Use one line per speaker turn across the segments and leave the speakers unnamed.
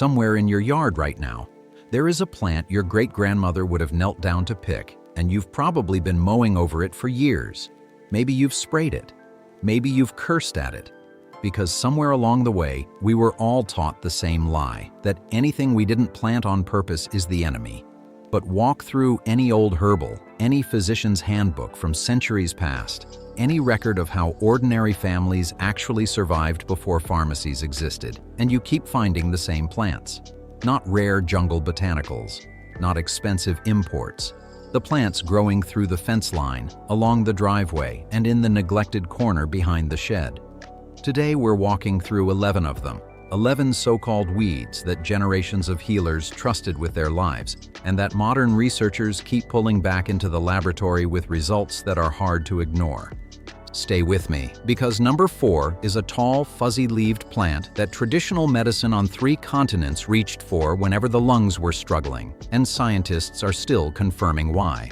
somewhere in your yard right now. There is a plant your great-grandmother would have knelt down to pick, and you've probably been mowing over it for years. Maybe you've sprayed it. Maybe you've cursed at it. Because somewhere along the way, we were all taught the same lie, that anything we didn't plant on purpose is the enemy. But walk through any old herbal, any physician's handbook from centuries past, any record of how ordinary families actually survived before pharmacies existed, and you keep finding the same plants. Not rare jungle botanicals, not expensive imports. The plants growing through the fence line, along the driveway, and in the neglected corner behind the shed. Today we're walking through 11 of them, 11 so-called weeds that generations of healers trusted with their lives, and that modern researchers keep pulling back into the laboratory with results that are hard to ignore. Stay with me, because number 4 is a tall, fuzzy-leaved plant that traditional medicine on 3 continents reached for whenever the lungs were struggling, and scientists are still confirming why.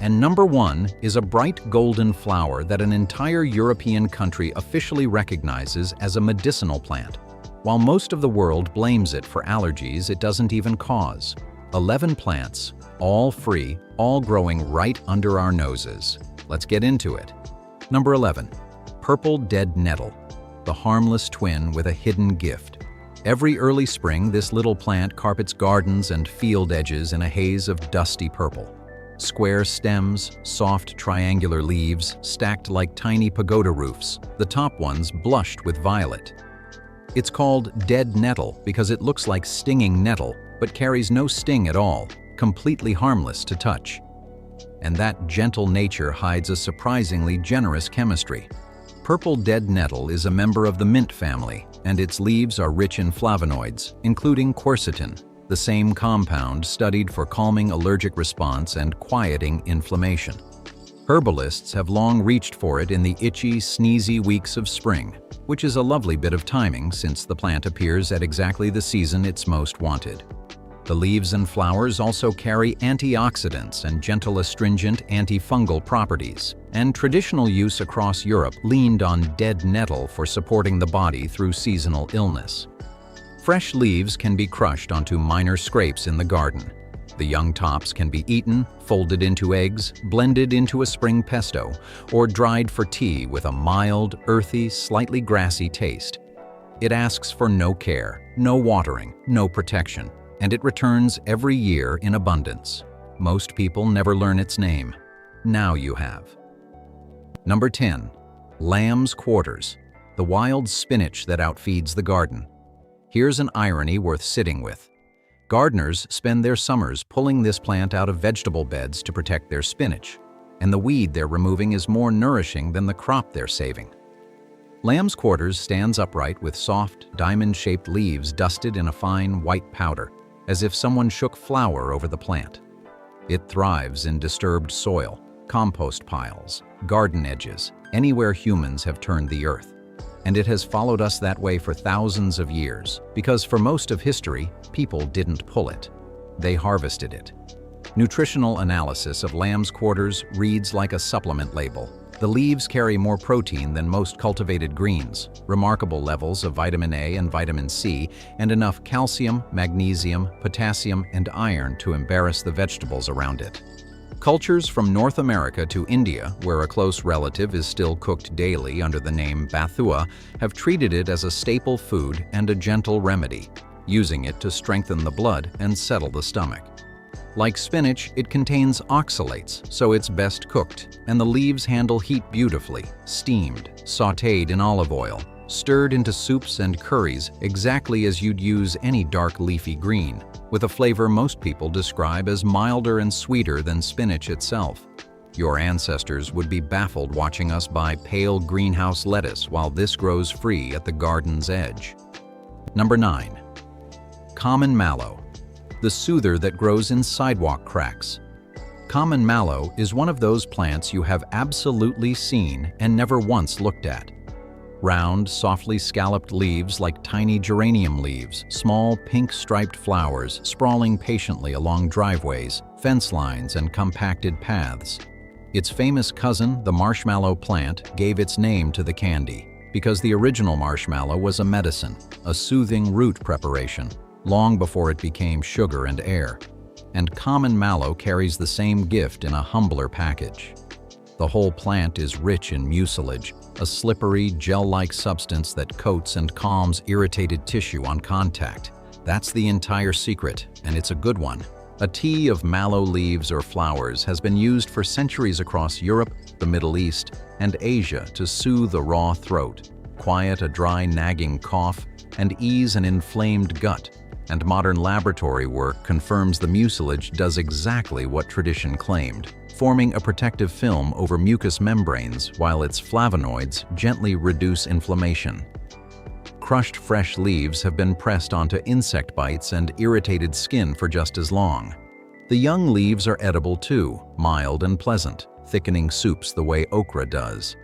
And number 1 is a bright golden flower that an entire European country officially recognizes as a medicinal plant. While most of the world blames it for allergies it doesn't even cause. 11 plants, all free, all growing right under our noses. Let's get into it. Number 11. Purple dead nettle, the harmless twin with a hidden gift. Every early spring, this little plant carpets gardens and field edges in a haze of dusty purple. Square stems, soft triangular leaves, stacked like tiny pagoda roofs, the top ones blushed with violet. It's called dead nettle because it looks like stinging nettle, but carries no sting at all, completely harmless to touch. And that gentle nature hides a surprisingly generous chemistry. Purple dead nettle is a member of the mint family, and its leaves are rich in flavonoids, including quercetin, the same compound studied for calming allergic response and quieting inflammation. Herbalists have long reached for it in the itchy, sneezy weeks of spring, which is a lovely bit of timing since the plant appears at exactly the season it's most wanted. The leaves and flowers also carry antioxidants and gentle astringent antifungal properties, and traditional use across Europe leaned on dead nettle for supporting the body through seasonal illness. Fresh leaves can be crushed onto minor scrapes in the garden. The young tops can be eaten, folded into eggs, blended into a spring pesto, or dried for tea with a mild, earthy, slightly grassy taste. It asks for no care, no watering, no protection, and it returns every year in abundance. Most people never learn its name. Now you have. Number 10. Lamb's quarters, the wild spinach that outfeeds the garden. Here's an irony worth sitting with. Gardeners spend their summers pulling this plant out of vegetable beds to protect their spinach, and the weed they're removing is more nourishing than the crop they're saving. Lamb's quarters stands upright with soft, diamond-shaped leaves dusted in a fine white powder, as if someone shook flour over the plant. It thrives in disturbed soil, compost piles, garden edges, anywhere humans have turned the earth. And it has followed us that way for thousands of years, because for most of history, people didn't pull it. They harvested it. Nutritional analysis of lamb's quarters reads like a supplement label. The leaves carry more protein than most cultivated greens, remarkable levels of vitamin A and vitamin C, and enough calcium, magnesium, potassium, and iron to embarrass the vegetables around it. Cultures from North America to India, where a close relative is still cooked daily under the name bathua, have treated it as a staple food and a gentle remedy, using it to strengthen the blood and settle the stomach. Like spinach, it contains oxalates, so it's best cooked, and the leaves handle heat beautifully, steamed, sautéed in olive oil, stirred into soups and curries exactly as you'd use any dark leafy green, with a flavor most people describe as milder and sweeter than spinach itself. Your ancestors would be baffled watching us buy pale greenhouse lettuce while this grows free at the garden's edge. Number 9. Common mallow, the soother that grows in sidewalk cracks. Common mallow is one of those plants you have absolutely seen and never once looked at. Round, softly scalloped leaves like tiny geranium leaves, small pink striped flowers sprawling patiently along driveways, fence lines, and compacted paths. Its famous cousin, the marshmallow plant, gave its name to the candy because the original marshmallow was a medicine, a soothing root preparation. long before it became sugar and air. And common mallow carries the same gift in a humbler package. The whole plant is rich in mucilage, a slippery, gel-like substance that coats and calms irritated tissue on contact. That's the entire secret, and it's a good one. A tea of mallow leaves or flowers has been used for centuries across Europe, the Middle East, and Asia to soothe a raw throat, quiet a dry, nagging cough, and ease an inflamed gut. And modern laboratory work confirms the mucilage does exactly what tradition claimed, forming a protective film over mucous membranes while its flavonoids gently reduce inflammation. Crushed fresh leaves have been pressed onto insect bites and irritated skin for just as long. The young leaves are edible too, mild and pleasant, thickening soups the way okra does.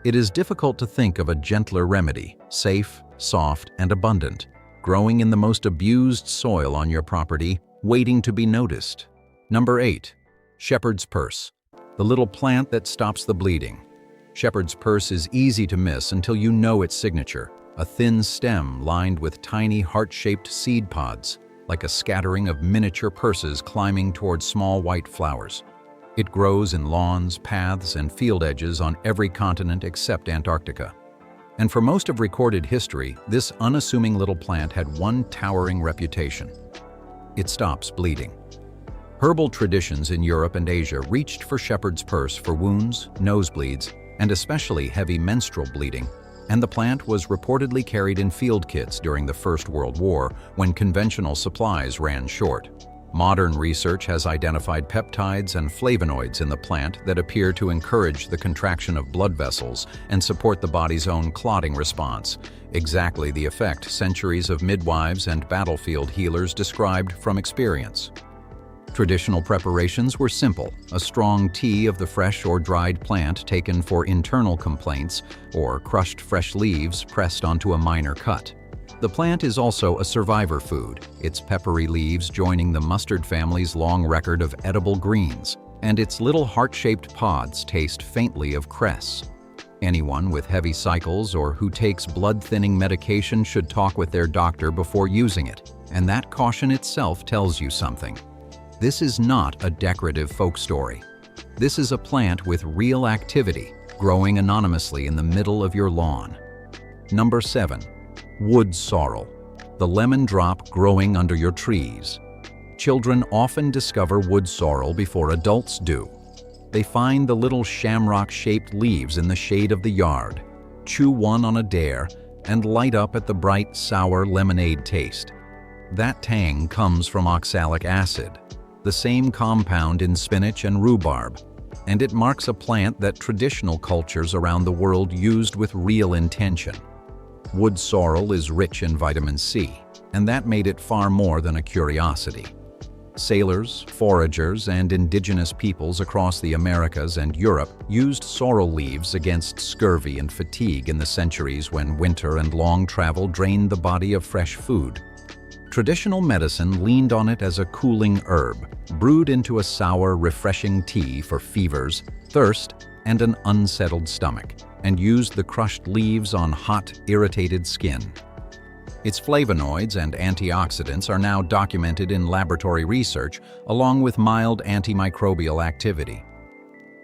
It is difficult to think of a gentler remedy, safe, soft, and abundant, growing in the most abused soil on your property, waiting to be noticed. Number 8. Shepherd's purse, the little plant that stops the bleeding. Shepherd's purse is easy to miss until you know its signature, a thin stem lined with tiny heart-shaped seed pods, like a scattering of miniature purses climbing toward small white flowers. It grows in lawns, paths, and field edges on every continent except Antarctica. And for most of recorded history, this unassuming little plant had one towering reputation: it stops bleeding. Herbal traditions in Europe and Asia reached for shepherd's purse for wounds, nosebleeds, and especially heavy menstrual bleeding, and the plant was reportedly carried in field kits during the First World War when conventional supplies ran short. Modern research has identified peptides and flavonoids in the plant that appear to encourage the contraction of blood vessels and support the body's own clotting response, exactly the effect centuries of midwives and battlefield healers described from experience. Traditional preparations were simple: a strong tea of the fresh or dried plant taken for internal complaints, or crushed fresh leaves pressed onto a minor cut. The plant is also a survivor food, its peppery leaves joining the mustard family's long record of edible greens, and its little heart-shaped pods taste faintly of cress. Anyone with heavy cycles or who takes blood-thinning medication should talk with their doctor before using it, and that caution itself tells you something. This is not a decorative folk story. This is a plant with real activity, growing anonymously in the middle of your lawn. Number 7. Wood sorrel, the lemon drop growing under your trees. Children often discover wood sorrel before adults do. They find the little shamrock-shaped leaves in the shade of the yard, chew one on a dare, and light up at the bright, sour lemonade taste. That tang comes from oxalic acid, the same compound in spinach and rhubarb, and it marks a plant that traditional cultures around the world used with real intention. Wood sorrel is rich in vitamin C, and that made it far more than a curiosity. Sailors, foragers, and indigenous peoples across the Americas and Europe used sorrel leaves against scurvy and fatigue in the centuries when winter and long travel drained the body of fresh food. Traditional medicine leaned on it as a cooling herb, brewed into a sour, refreshing tea for fevers, thirst, and an unsettled stomach, and used the crushed leaves on hot, irritated skin. Its flavonoids and antioxidants are now documented in laboratory research, along with mild antimicrobial activity.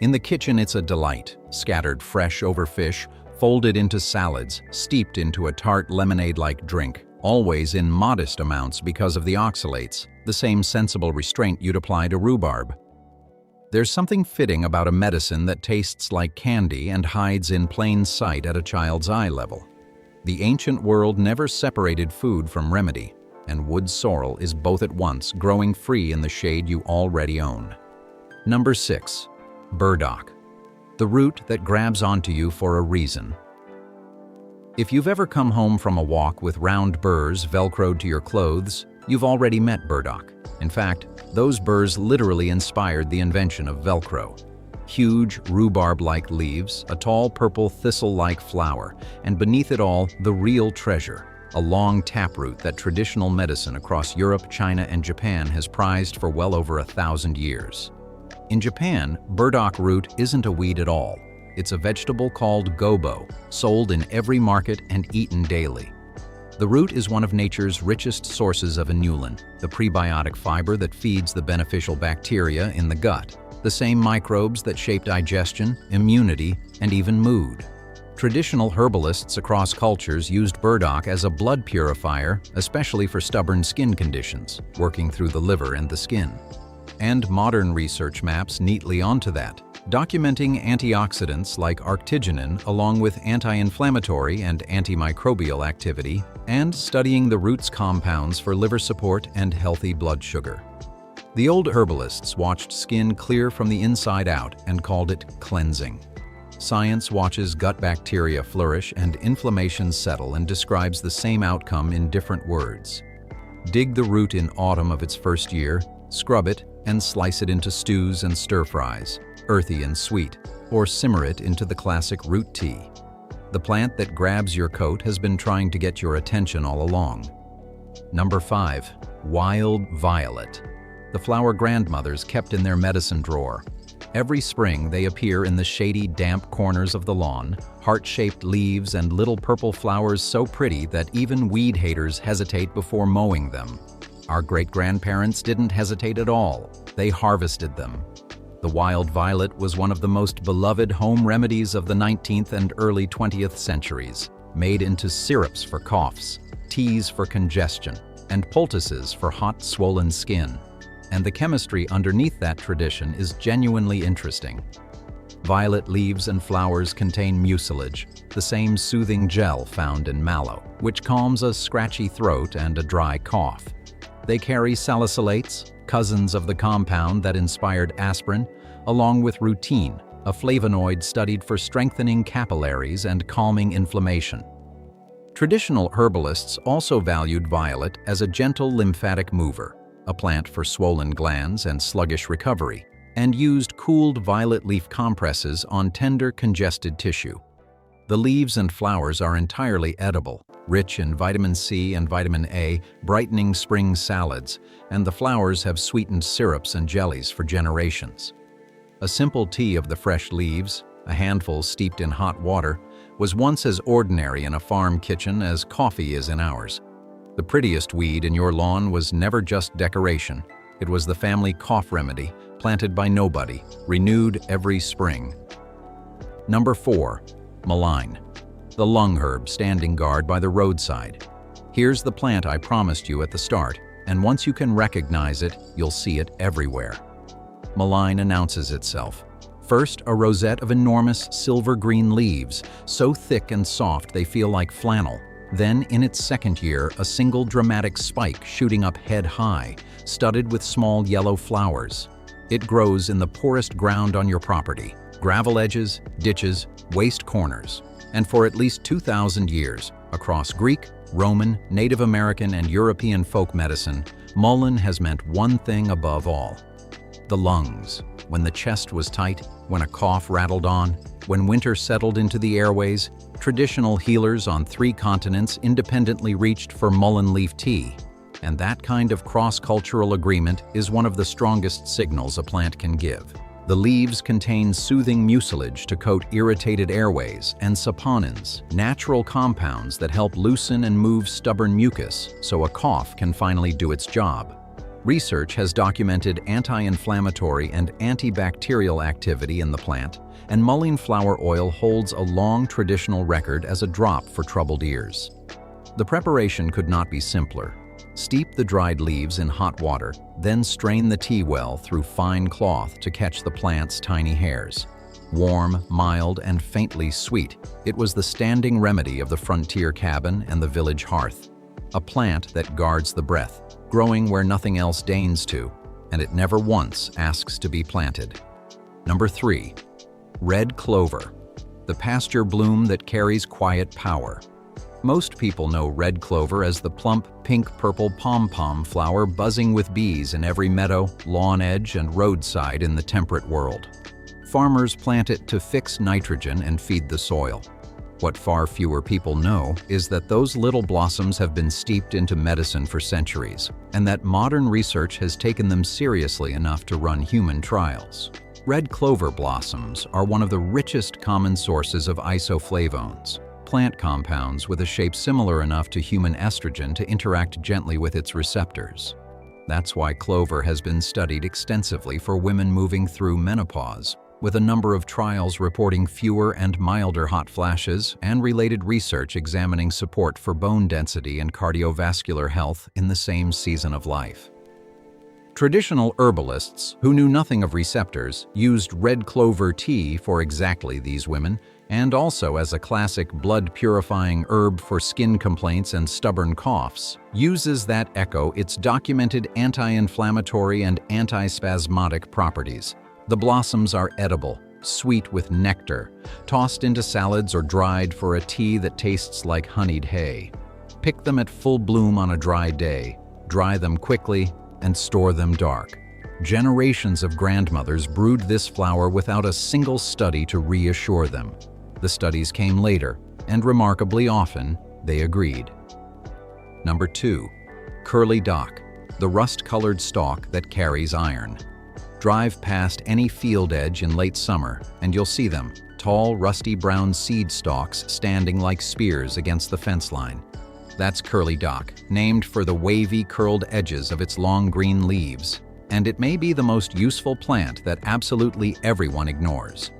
In the kitchen, it's a delight, scattered fresh over fish, folded into salads, steeped into a tart lemonade-like drink, always in modest amounts because of the oxalates, the same sensible restraint you'd apply to rhubarb. There's something fitting about a medicine that tastes like candy and hides in plain sight at a child's eye level. The ancient world never separated food from remedy, and wood sorrel is both at once, growing free in the shade you already own. Number 6. Burdock, the root that grabs onto you for a reason. If you've ever come home from a walk with round burrs velcroed to your clothes, you've already met burdock. In fact, those burrs literally inspired the invention of Velcro. Huge, rhubarb-like leaves, a tall purple thistle-like flower, and beneath it all, the real treasure, a long taproot that traditional medicine across Europe, China, and Japan has prized for well over 1,000 years. In Japan, burdock root isn't a weed at all. It's a vegetable called gobo, sold in every market and eaten daily. The root is one of nature's richest sources of inulin, the prebiotic fiber that feeds the beneficial bacteria in the gut, the same microbes that shape digestion, immunity, and even mood. Traditional herbalists across cultures used burdock as a blood purifier, especially for stubborn skin conditions, working through the liver and the skin. And modern research maps neatly onto that, documenting antioxidants like arctigenin along with anti-inflammatory and antimicrobial activity, and studying the root's compounds for liver support and healthy blood sugar. The old herbalists watched skin clear from the inside out and called it cleansing. Science watches gut bacteria flourish and inflammation settle and describes the same outcome in different words. Dig the root in autumn of its first year, scrub it, and slice it into stews and stir-fries, earthy and sweet, or simmer it into the classic root tea. The plant that grabs your coat has been trying to get your attention all along. Number 5. Wild violet. The flower grandmothers kept in their medicine drawer. Every spring they appear in the shady, damp corners of the lawn, heart-shaped leaves and little purple flowers so pretty that even weed haters hesitate before mowing them. Our great-grandparents didn't hesitate at all. They harvested them. The wild violet was one of the most beloved home remedies of the 19th and early 20th centuries, made into syrups for coughs, teas for congestion, and poultices for hot, swollen skin. And the chemistry underneath that tradition is genuinely interesting. Violet leaves and flowers contain mucilage, the same soothing gel found in mallow, which calms a scratchy throat and a dry cough. They carry salicylates, cousins of the compound that inspired aspirin, along with rutin, a flavonoid studied for strengthening capillaries and calming inflammation. Traditional herbalists also valued violet as a gentle lymphatic mover, a plant for swollen glands and sluggish recovery, and used cooled violet leaf compresses on tender, congested tissue. The leaves and flowers are entirely edible, rich in vitamin C and vitamin A, brightening spring salads, and the flowers have sweetened syrups and jellies for generations. A simple tea of the fresh leaves, a handful steeped in hot water, was once as ordinary in a farm kitchen as coffee is in ours. The prettiest weed in your lawn was never just decoration. It was the family cough remedy, planted by nobody, renewed every spring. Number 4. Mullein. The lung herb standing guard by the roadside. Here's the plant I promised you at the start, and once you can recognize it, you'll see it everywhere. Mullein announces itself. First, a rosette of enormous silver-green leaves, so thick and soft they feel like flannel. Then, in its second year, a single dramatic spike shooting up head-high, studded with small yellow flowers. It grows in the poorest ground on your property, gravel edges, ditches, waste corners. And for at least 2,000 years, across Greek, Roman, Native American, and European folk medicine, mullein has meant one thing above all: the lungs. When the chest was tight, when a cough rattled on, when winter settled into the airways, traditional healers on 3 continents independently reached for mullein leaf tea. And that kind of cross-cultural agreement is one of the strongest signals a plant can give. The leaves contain soothing mucilage to coat irritated airways, and saponins, natural compounds that help loosen and move stubborn mucus so a cough can finally do its job. Research has documented anti-inflammatory and antibacterial activity in the plant, and mullein flower oil holds a long traditional record as a drop for troubled ears. The preparation could not be simpler. Steep the dried leaves in hot water, then strain the tea well through fine cloth to catch the plant's tiny hairs. Warm, mild, and faintly sweet, it was the standing remedy of the frontier cabin and the village hearth. A plant that guards the breath, growing where nothing else deigns to, and it never once asks to be planted. Number 3. Red clover. The pasture bloom that carries quiet power. Most people know red clover as the plump, pink-purple pom-pom flower buzzing with bees in every meadow, lawn edge, and roadside in the temperate world. Farmers plant it to fix nitrogen and feed the soil. What far fewer people know is that those little blossoms have been steeped into medicine for centuries, and that modern research has taken them seriously enough to run human trials. Red clover blossoms are one of the richest common sources of isoflavones, plant compounds with a shape similar enough to human estrogen to interact gently with its receptors. That's why clover has been studied extensively for women moving through menopause, with a number of trials reporting fewer and milder hot flashes and related research examining support for bone density and cardiovascular health in the same season of life. Traditional herbalists, who knew nothing of receptors, used red clover tea for exactly these women, and also as a classic blood-purifying herb for skin complaints and stubborn coughs, uses that echo its documented anti-inflammatory and antispasmodic properties. The blossoms are edible, sweet with nectar, tossed into salads or dried for a tea that tastes like honeyed hay. Pick them at full bloom on a dry day, dry them quickly, and store them dark. Generations of grandmothers brewed this flower without a single study to reassure them. The studies came later, and remarkably often, they agreed. Number 2. Curly dock, the rust-colored stalk that carries iron. Drive past any field edge in late summer, and you'll see them, tall, rusty brown seed stalks standing like spears against the fence line. That's curly dock, named for the wavy, curled edges of its long green leaves, and it may be the most useful plant that absolutely everyone ignores.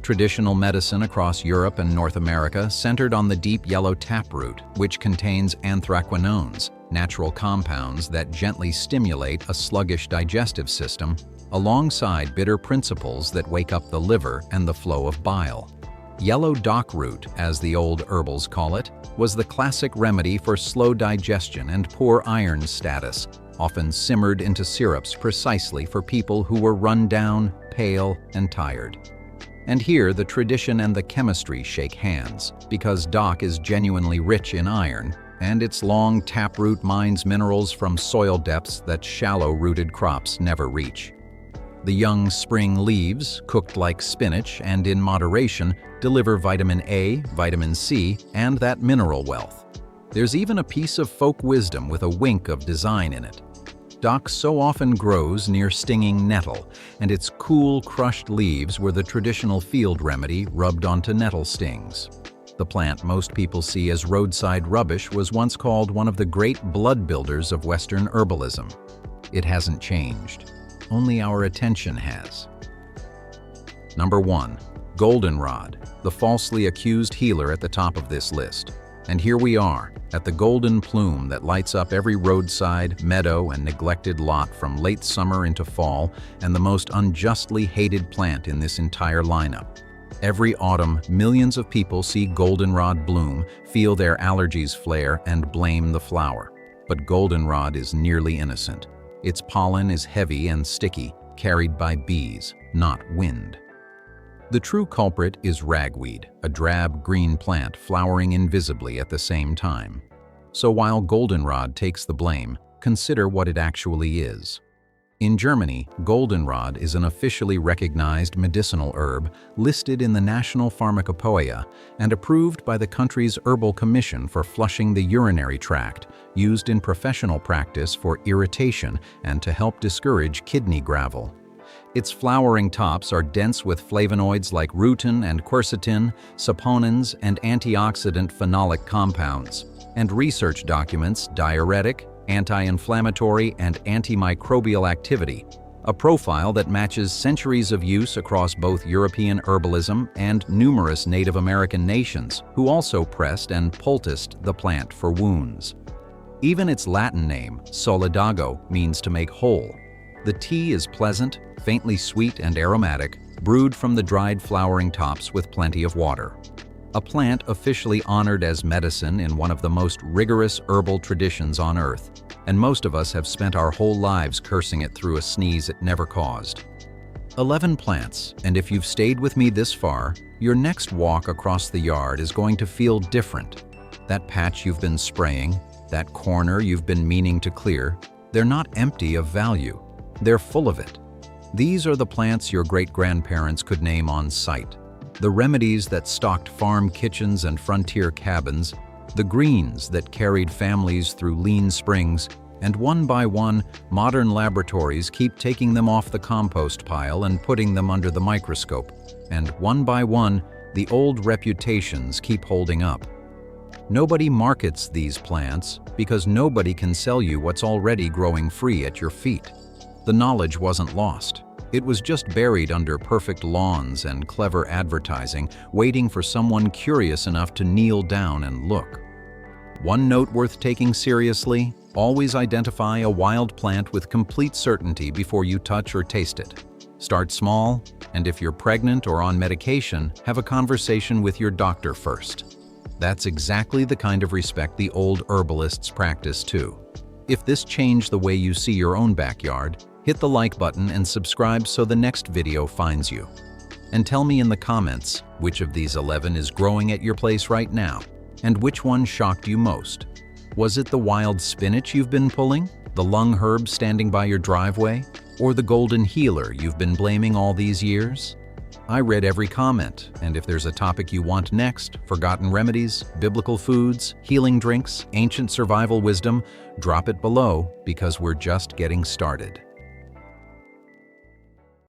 Traditional medicine across Europe and North America centered on the deep yellow taproot, which contains anthraquinones, natural compounds that gently stimulate a sluggish digestive system, alongside bitter principles that wake up the liver and the flow of bile. Yellow dockroot, as the old herbals call it, was the classic remedy for slow digestion and poor iron status, often simmered into syrups precisely for people who were run down, pale, and tired. And here the tradition and the chemistry shake hands, because dock is genuinely rich in iron, and its long taproot mines minerals from soil depths that shallow-rooted crops never reach. The young spring leaves, cooked like spinach and in moderation, deliver vitamin A, vitamin C, and that mineral wealth. There's even a piece of folk wisdom with a wink of design in it. Dock so often grows near stinging nettle, and its cool, crushed leaves were the traditional field remedy rubbed onto nettle stings. The plant most people see as roadside rubbish was once called one of the great blood builders of Western herbalism. It hasn't changed. Only our attention has. Number 1. Goldenrod, the falsely accused healer at the top of this list. And here we are, at the golden plume that lights up every roadside, meadow, and neglected lot from late summer into fall, and the most unjustly hated plant in this entire lineup. Every autumn, millions of people see goldenrod bloom, feel their allergies flare, and blame the flower. But goldenrod is nearly innocent. Its pollen is heavy and sticky, carried by bees, not wind. The true culprit is ragweed, a drab green plant flowering invisibly at the same time. So while goldenrod takes the blame, consider what it actually is. In Germany, goldenrod is an officially recognized medicinal herb listed in the National Pharmacopoeia and approved by the country's Herbal Commission for flushing the urinary tract, used in professional practice for irritation and to help discourage kidney gravel. Its flowering tops are dense with flavonoids like rutin and quercetin, saponins, and antioxidant phenolic compounds, and research documents diuretic, anti-inflammatory, and antimicrobial activity, a profile that matches centuries of use across both European herbalism and numerous Native American nations who also pressed and poulticed the plant for wounds. Even its Latin name, solidago, means to make whole. The tea is pleasant, faintly sweet and aromatic, brewed from the dried flowering tops with plenty of water. A plant officially honored as medicine in one of the most rigorous herbal traditions on earth, and most of us have spent our whole lives cursing it through a sneeze it never caused. 11 plants, and if you've stayed with me this far, your next walk across the yard is going to feel different. That patch you've been spraying, that corner you've been meaning to clear, they're not empty of value. They're full of it. These are the plants your great-grandparents could name on sight. The remedies that stocked farm kitchens and frontier cabins, the greens that carried families through lean springs, and one by one, modern laboratories keep taking them off the compost pile and putting them under the microscope. And one by one, the old reputations keep holding up, Nobody markets these plants because nobody can sell you what's already growing free at your feet. The knowledge wasn't lost. It was just buried under perfect lawns and clever advertising, waiting for someone curious enough to kneel down and look. One note worth taking seriously: always identify a wild plant with complete certainty before you touch or taste it. Start small, and if you're pregnant or on medication, have a conversation with your doctor first. That's exactly the kind of respect the old herbalists practice too. If this changed the way you see your own backyard, hit the like button and subscribe so the next video finds you. And tell me in the comments which of these 11 is growing at your place right now, and which one shocked you most. Was it the wild spinach you've been pulling, the lung herb standing by your driveway, or the golden healer you've been blaming all these years? I read every comment, and if there's a topic you want next, forgotten remedies, biblical foods, healing drinks, ancient survival wisdom, drop it below because we're just getting started.